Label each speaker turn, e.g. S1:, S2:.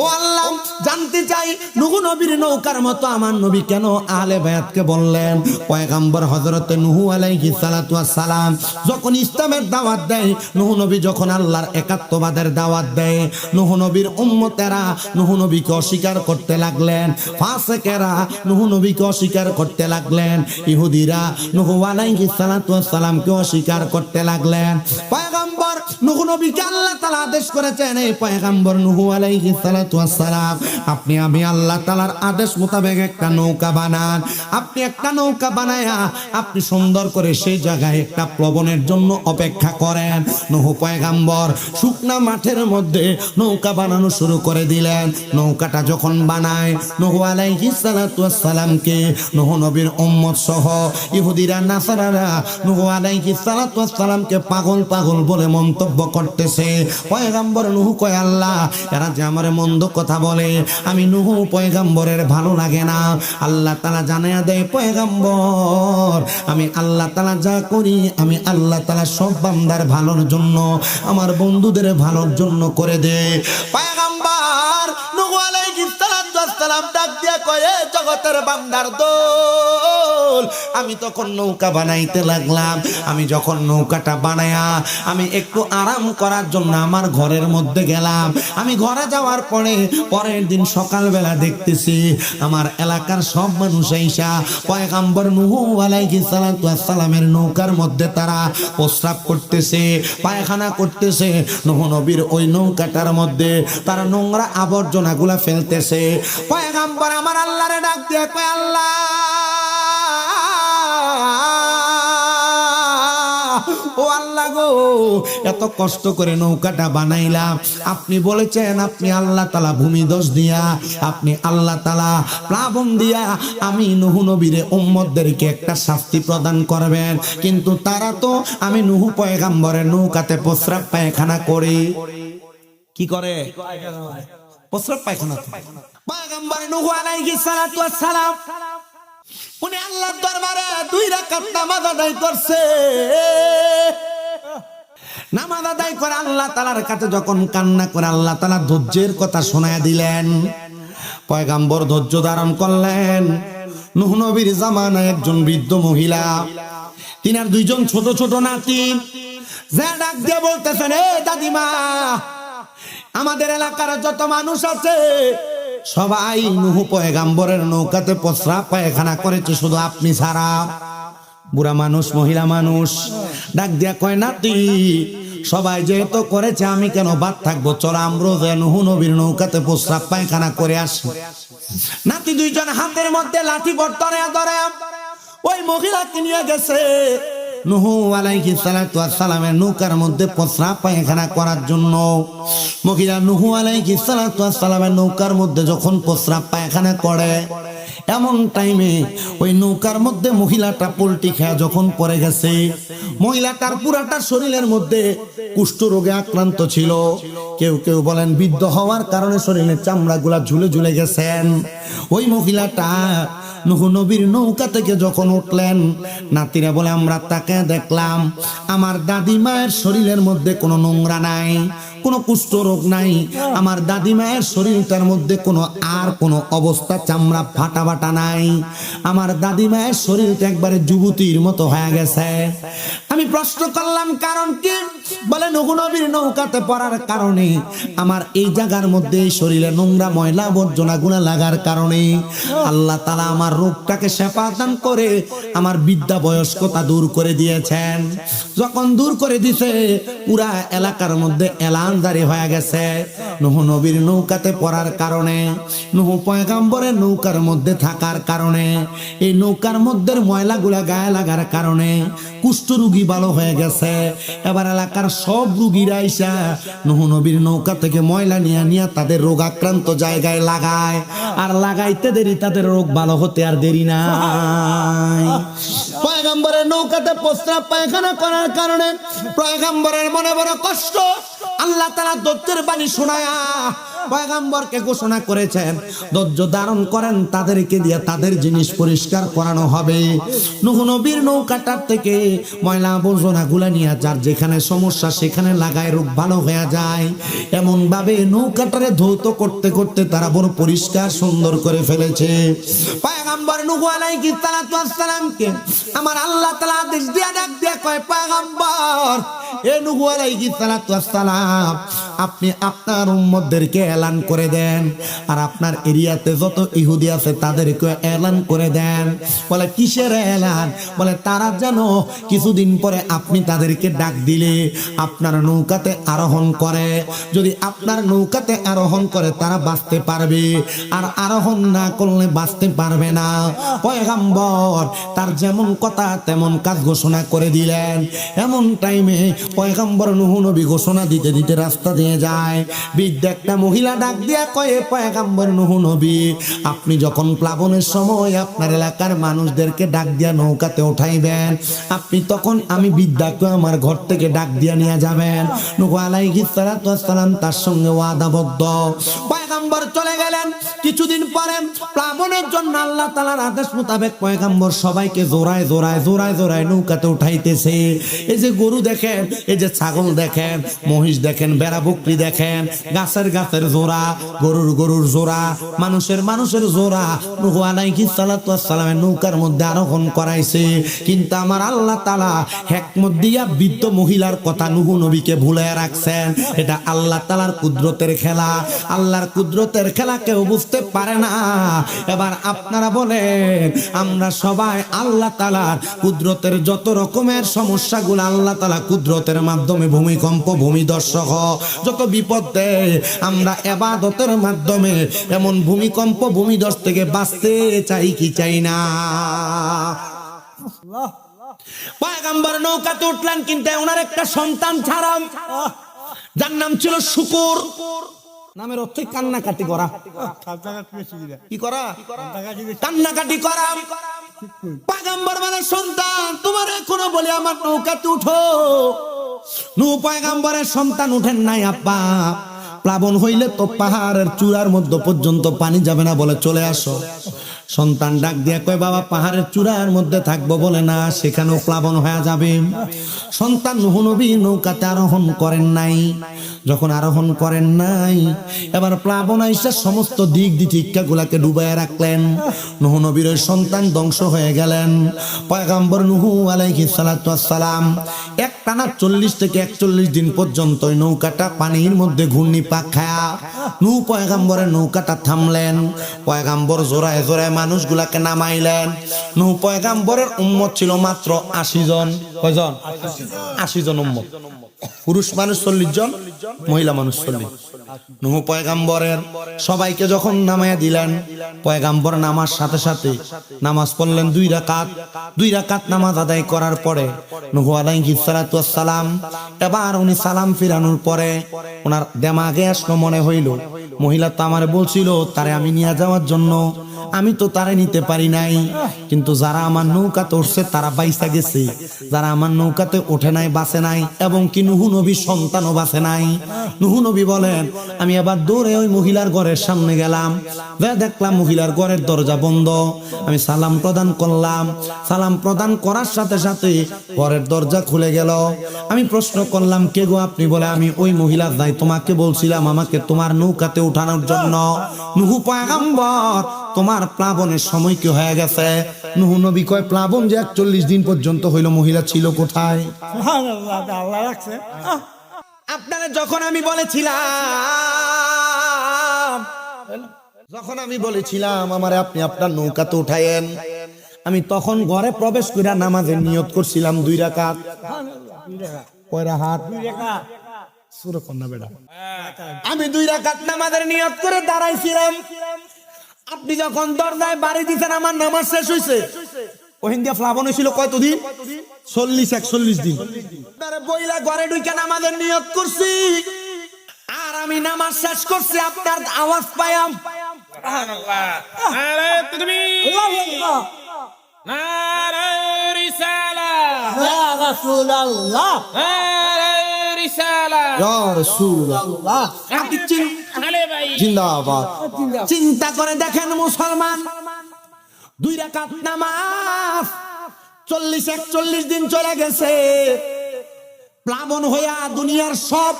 S1: ও আল্লাহ, জানতে চাই নূহ নবীর নৌকার মতো আমার নবী কেন আহলে বায়াতকে বললেন? পয়গম্বর হযরতে নূহ আলাইহিস সালাতু ওয়াস সালাম যখন ইসলামের দাওয়াত দেয়, নূহ নবী যখন আল্লাহর একাত্মবাদের দাওয়াত দেয়, নূহ নবীর উম্মতেরা নূহ নবীকে অস্বীকার করতে লাগলেন, ফাসিকেরা নূহ নবীকে অস্বীকার করতে লাগলেন, ইহুদিরা নূহ আলাইহিস সালাতু ওয়াস সালামকে অস্বীকার করতে লাগলেন। পয়গম্বর নূহ নবীকে আল্লাহ তাআলা আদেশ করেছেন, এই পয়গম্বর নূহ আলাইহিস সালাতু ওয়াস সালাম, আপনি আমি আল্লাহ তাআলার আদেশ মোতাবেক একটা নৌকা বানান। আপনি একটা নৌকা বানায়া আপনি সুন্দর করে সেই জায়গায় একটা প্লবনের জন্য অপেক্ষা করেন। নূহ পয়গম্বর শুকনা মাঠের মধ্যে নৌকা বানানো শুরু করে দিলেন। নৌকাটা যখন বানায়, নূহ আলাইহিস সালাতু ওয়াস সালামকে নূহ নবীর উম্মত সহ ইহুদিরা নাসারারা নূহ আলাইহিস সালাতু ওয়াস সালামকে পাগল পাগল বলে মন্তব্য করতেছে। পয়গম্বর নূহ কয়, আল্লাহ, এরা যে আমারে মন্দ কথা বলে, আমি নূহ পয়গম্বরের ভালো লাগে না। আল্লাহ তাআলা জানায়া দেয়, পয়গম্বর, আমি আল্লাহ তাআলা যা করি আমি আল্লাহ তাআলা সব বান্দার ভালোর জন্য, আমার বন্ধুদের ভালোর জন্য করে দে। পয়গম্বর নূহ আলাইহিস সালাতু ওয়াস সালাম ডাক দিয়া কয়, জগতের বান্দার দল, আমি তখন নৌকা বানাইতে লাগলাম। আমি যখন নৌকাটা বানায়া আমি একটু আরাম করার জন্য আমার ঘরের মধ্যে গেলাম। আমি ঘরে যাওয়ার পরের দিন সকালবেলা দেখতেছি আমার এলাকার সব মানুষ আইসা পয়গম্বর নূহ আলাইহিস সালাতু ওয়াস সালামের নৌকার মধ্যে তারা প্রস্রাব করতেছে, পায়খানা করতেছে। নূহ নবীর ওই নৌকাটার মধ্যে তারা নোংরা আবর্জনাগুলা ফেলতেছে। পয়গম্বর আমার আল্লাহরে ডাক দিয়ে কয়, আল্লাহ, ও আল্লাহ গো, এত কষ্ট করে নৌকাটা বানাইলাম, আপনি বলেছেন আপনি আল্লাহ তাআলা ভূমিধস দিয়া, আপনি আল্লাহ তাআলা প্লাবন দিয়া আমি নূহ নবীর উম্মতদেরকে একটা শাস্তি প্রদান করবেন, কিন্তু তারা তো আমি নূহ পয়গম্বরের নৌকাতে প্রস্রাব পায়খানা করে। কি করে? প্রস্রাব পায়খানা। পয়গম্বর নূহ আলাইহিস সালাতু ওয়াস সালাম উনি আল্লাহর দরবারে 2 রাকাত নামাজ আদায় করছে। নামাজ আদায় করে আল্লাহ তাআলার কাছে যখন কান্না করে আল্লাহ তাআলা ধৈর্যের কথা শোনায়া দিলেন, পয়গম্বর ধৈর্য ধারণ করলেন। নূহ নবীর জামানায় একজন বৃদ্ধ মহিলা, তিনার 2 জন ছোট ছোট নাতি, যা ডাক দিয়ে বলতেছেন, এ দাদিমা, আমাদের এলাকার যত মানুষ আছে সবাই নূহ পয়গম্বরের নৌকাতে প্রস্রাব পায়খানা করেছে, শুধু আপনি ছাড়া। বুড়া মানুষ, মহিলা মানুষ ডাক দিয়া কয়, নাতি, সবাই যেহেতু করেছে আমি কেন বাদ থাকবো, চল আমরা যে নূহ নবীর নৌকাতে প্রস্রাব পায়খানা করে আসি। নাতি 2 জন হাতের মধ্যে লাঠি বর্তনে ধরে ওই মহিলাকে নিয়ে গেছে নূহ আলাইহিস সালাতু ওয়াস সালামের নৌকার মধ্যে প্রস্রাব পায়খানা করার জন্য। মহিলা নূহ আলাইহিস সালাতু ওয়াস সালামের নৌকার মধ্যে যখন প্রস্রাব পায়খানা করে, এমন টাইমে ওই নৌকার মধ্যে মহিলাটা পল্টি খেয়ে যখন পড়ে গেছে, মহিলাটার পুরাটা শরীরের মধ্যে কুষ্ঠ রোগে আক্রান্ত ছিল। কেউ কেউ বলেন বৃদ্ধ হওয়ার কারণে শরীরের চামড়াগুলা ঝুলে ঝুলে গেছেন। ওই মহিলাটা নূহ নবীর নৌকা থেকে যখন উঠলেন, নাতিরা বলে আমরা তাকে দেখলাম আমার দাদি মায়ের শরীরের মধ্যে কোনো নোংরা নাই, কোনো কুষ্ঠ রোগ নাই, আমার দাদি মায়ের শরীরটার মধ্যে কোনো অবস্থা চামড়া ফাটা বাটা নাই, আমার দাদি মায়ের শরীরটা একবারে যুবতীর মতো হয়ে গেছে। আমি প্রশ্ন করলাম কারণ কি? বলে নূহ নবীর নৌকাতে পড়ার কারণে আমার এই জায়গার মধ্যে শরীরে নোংরা ময়লা আবর্জনা গুণা লাগার কারণে আল্লাহ তাআলা আমার রোগটাকে শেফা দান করে আমার বৃদ্ধা বয়স্কতা দূর করে দিয়েছেন। যখন দূর করে দিছে, পুরা এলাকার মধ্যে এলান জারি হয়ে গেছে। নূহ নবীর নৌকাতে পড়ার কারণে, নূহ পয়গম্বরের নৌকার মধ্যে থাকার কারণে, এই নৌকার মধ্যে ময়লাগুলা গায়ে লাগার কারণে কুষ্ঠ রোগী ভালো হয়ে গেছে। এবার এলাকার সব রোগীরা আইসা নূহ নবীর নৌকা থেকে ময়লা নিয়ে নিয়ে তাদের রোগ আক্রান্ত জায়গায় লাগায়, আর লাগাইতে দেরি তাদের রোগ ভালো হতে আর দেরি নাই। পয়গম্বরের নৌকাতে প্রস্রাব পায়খানা করার কারণে পয়গম্বরের মনে বড় কষ্ট। আল্লাহ তাআলা দত্তের বাণী শোনায়া পয়গম্বরকে ঘোষণা করেছেন ধৈর্য ধারণ করেন, তাদেরকে দিয়ে তাদের জিনিস পরিষ্কার করানো হবে। নূহ নবীর নৌকাটার থেকে ময়লা আবর্জনা গুলা নিয়ে যার যেখানে সমস্যা সেখানে লাগায় রূপ ভালো হয়ে যায়। এমন ভাবে নৌকাটারে ধৌত করতে করতে তারা বড় পরিষ্কার সুন্দর করে ফেলেছে। পয়গম্বর নূহ আলাইহিস সালাতু ওয়াস সালামকে আমার আল্লাহ তাআলা আদেশ দিয়া ডাক দিয়া কয়, পয়গম্বর এ নূহ আলাইহিস সালাতু ওয়াস সালাম, আপনি আপনার উম্মতদেরকে এলান করে দেন, আর আপনার এরিয়াতে যত ইহুদি আছে তাদেরকে এলান করে দেন। বলে কিসের এলান? বলে তারা যেন কিছুদিন পরে আপনি তাদেরকে ডাক দিলে আপনার নৌকাতে আরোহণ করে। যদি আপনার নৌকাতে আরোহণ করে তারা বাঁচতে পারবে, আর আরোহণ না করলে বাঁচতে পারবে না। পয়গম্বর তার যেমন কথা তেমন কাজ ঘোষণা করে দিলেন। এমন টাইমে পয়গম্বর নূহ নবী ঘোষণা দিতে দিতে রাস্তা দিয়ে যায়। বৃদ্ধ একটা মহিলা ডাক দিয়া কয়ে, পয়গম্বর নূহ নবী, আপনি যখন প্লাবনের সময় আপনার এলাকার মানুষদেরকে ডাক দিয়া নৌকাতে উঠাইবেন, আপনি তখন আমি বৃদ্ধাকে আমার ঘর থেকে ডাক দিয়া নিয়ে যাবেন। নূহ আলাইহিস সালাতু ওয়াস সালাম তার সঙ্গে ওয়াদাবদ্ধ। পয়গম্বর চলে গেলেন। কিছুদিন পরে প্লাবনের জন্য আল্লাহ তাআলার আদেশ মোতাবেক পয়গম্বর সবাইকে জোড়ায় জোড়ায় জোড়ায় জোড়ায় নৌকাতে উঠাইতেছে। এই যে গরু দেখেন, এই যে ছাগল দেখেন, মহিষ দেখেন, বেড়া বকরি দেখেন, গাছের গাছের জোড়া, গরুর গরুর জোড়া, মানুষের মানুষের জোড়া নূহ আলাইহিস সালাতু ওয়াস সালামের নৌকার মধ্যে আরোহণ করাইছে। কিন্তু আমার আল্লাহ তাআলা হিকমত দিয়া বৃদ্ধ মহিলার কথা নূহ নবীকে ভুলাইয়া রাখছেন। এটা আল্লাহ তাআলার কুদরতের খেলা। আল্লাহর কুদরতের খেলা কেউ বুঝতে পারে না। এবার আপনারা বলেন, আমরা সবাই আল্লাহ তাআলার কুদরতের যত রকমের সমস্যাগুলো আল্লাহ তাআলা কুদরতের মাধ্যমে ভূমিকম্প, ভূমিধস সহ যত বিপদ দেয়, আমরা ইবাদতের মাধ্যমে এমন ভূমিকম্প, ভূমিধস থেকে বাঁচতে চাই কি চাই না? পয়গম্বর নৌকাতে উঠলেন, কিন্তু ওনার একটা সন্তান ছাড়াম, যার নাম ছিল শুকুর। নামের অর্থ কান্নাকাটি করা। কি করা? কান্নাকাটি করা। পয়গম্বর মানে সন্তান, তোমার এখনো বলি আমার নৌকাতে উঠো। নূহ পয়গম্বরের সন্তান উঠেন নাই। আব্বা, প্লাবন হইলে তো পাহাড়ের চূড়ার মধ্যে পর্যন্ত পানি যাবে না, বলে চলে আসো। সন্তান ডাক দিয়া কয়, বাবা পাহাড়ের চূড়ার মধ্যে থাকবো, বলে না, সেখানেও প্লাবন হয়ে যাবে। সন্তান নূহ নবী নৌকাতে আরোহণ করেন নাই। যখন আরোহণ করেন নাই, এবার প্লাবন আইসা সমস্ত দিক দিটিকা গুলাকে ডুবাইয়া রাখলেন। নূহ নবীর ওই সন্তান ধ্বংস হয়ে গেলেন। পয়গম্বর নূহ আলাইহিস সালাতু ওয়াস সালাম একটানা 40 থেকে 41 দিন পর্যন্ত ওই নৌকাটা পানির মধ্যে ঘূর্ণি পাক খায়া নূহ পয়গম্বরের নৌকাটা থামলেন। পয়গম্বর জোড়ায় জোড়ায় মানুষগুলাকে নামাইলেন। নূহ পয়গম্বরের উম্মত ছিল মাত্র 80 জন। কয়জন? 80 জন উম্মত। পুরুষ মানুষ 40 জন, মহিলা মানুষ 40। নূহ পয়গম্বরের সবাইকে যখন নামাইয়া দিলেন, পয়গম্বর নামাজ সাথে সাথে নামাজ পড়লেন 2 রাকাত। 2 রাকাত নামাজ আদায় করার পরে নূহ আলাইহিস সালাতু ওয়াস সালাম এবার উনি সালাম ফিরানোর পরে ওনার দেমাগে আসলো, মনে হইল মহিলা তো আমার বলছিল তারে আমি নিয়ে যাওয়ার জন্য, আমি তো তারে নিতে পারি নাই, কিন্তু যারা আমার নৌকাতে উঠছে তারা বাইসা গেছে, যারা আমার নৌকাতে ওঠে নাই বাঁচে নাই, এবং কি নূহ নবীর সন্তানও বাঁচে নাই। নূহ নবী বলেন, আমি আবার দৌড়ে ওই মহিলার ঘরের সামনে গেলাম, দেখলাম মহিলার ঘরের দরজা বন্ধ। আমি সালাম প্রদান করলাম। সালাম প্রদান করার সাথে সাথে ঘরের দরজা খুলে গেল। আমি প্রশ্ন করলাম, কে গো আপনি? বলে, আমি ওই মহিলা যাই, তোমাকে বলছিলাম আমাকে তোমার নৌকাতে উঠানোর জন্য। নূহ পয়গম্বর, তোমার প্লাবনের সময় কি হয়ে গেছে? নূহ নবী কয়, প্লাবন যে 41 দিন পর্যন্ত হইল, মহিলা ছিল কোথায়? আপনারা যখন আমি বলেছিলাম আমারে আপনি আপনার নৌকাতে উঠায়েন, আমি তখন ঘরে প্রবেশ করে নামাজের নিয়ত করছিলাম 2 রাকাত। আমি 2 রাকাত নামাজের নিয়ত করে দাঁড়াইছিলাম। আপনি যখন দরজায় বাড়ি দিচ্ছেন, আমার নামাজ শেষ হয়েছে। ওহিন দিয়া প্লাবন হয়েছিল কতদিন? 40-41 দিন। বইলা ঘরে ঢুকে নামাজের নিয়ত করছি, আর আমি নামাজ শেষ করছি, আপনার আওয়াজ পাইলাম। জিন্দাবাদ। চিন্তা করে দেখেন মুসলমান, 2 রাকাত নামাজ 40-41 দিন চলে গেছে, প্লাবন হইয়া দুনিয়ার সব